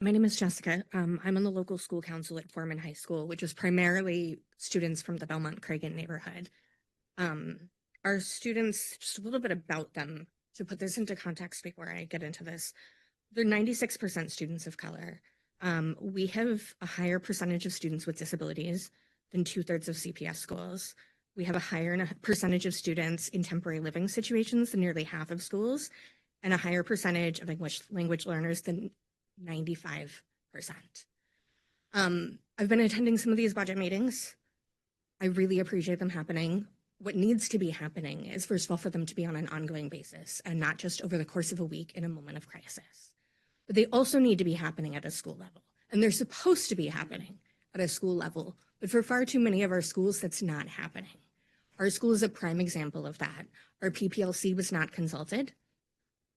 My name is Jessica. I'm on the local school council at Foreman High School, which is primarily students from the Belmont-Cragen neighborhood. Our students, just a little bit about them to put this into context before I get into this. They're 96% students of color. We have a higher percentage of students with disabilities than 2/3 of CPS schools. We have a higher percentage of students in temporary living situations than nearly half of schools, and a higher percentage of English language learners than 95%. I've been attending some of these budget meetings. I really appreciate them happening. What needs to be happening is, first of all, for them to be on an ongoing basis and not just over the course of a week in a moment of crisis. But they also need to be happening at a school level. And they're supposed to be happening at a school level. But for far too many of our schools, that's not happening. Our school is a prime example of that. Our PPLC was not consulted.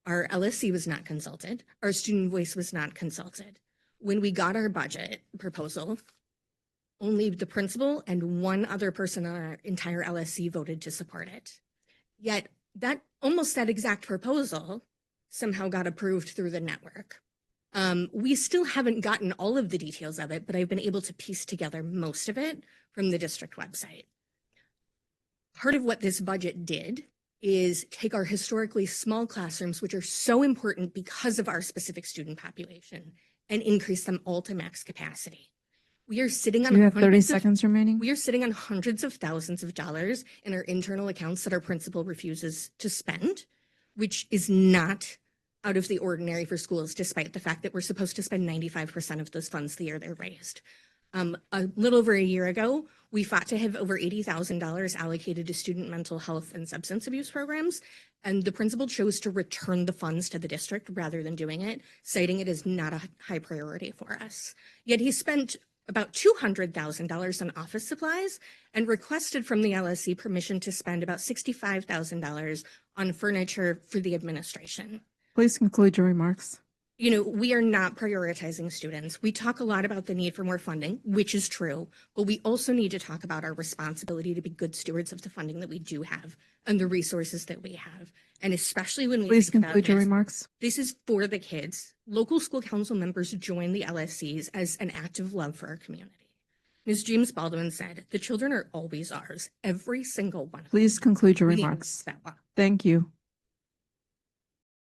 Our LSC was not consulted. Our student voice was not consulted. When we got our budget proposal, only the principal and one other person on our entire LSC voted to support it. Yet that exact proposal somehow got approved through the network. We still haven't gotten all of the details of it, but I've been able to piece together most of it from the district website. Part of what this budget did is take our historically small classrooms, which are so important because of our specific student population, and increase them all to max capacity. We are sitting on You have 30 seconds remaining. We are sitting on hundreds of thousands of dollars in our internal accounts that our principal refuses to spend, which is not out of the ordinary for schools, despite the fact that we're supposed to spend 95% of those funds the year they're raised. A little over a year ago, we fought to have over $80,000 allocated to student mental health and substance abuse programs, and the principal chose to return the funds to the district rather than doing it, citing it as not a high priority for us. Yet he spent about $200,000 on office supplies and requested from the LSC permission to spend about $65,000 on furniture for the administration. Please conclude your remarks. You know, we are not prioritizing students. We talk a lot about the need for more funding, which is true, but we also need to talk about our responsibility to be good stewards of the funding that we do have and the resources that we have. And especially when we Please conclude your remarks. This is for the kids. Local school council members join the LSCs as an act of love for our community. As James Baldwin said, the children are always ours, every single one. Please conclude your remarks. Thank you.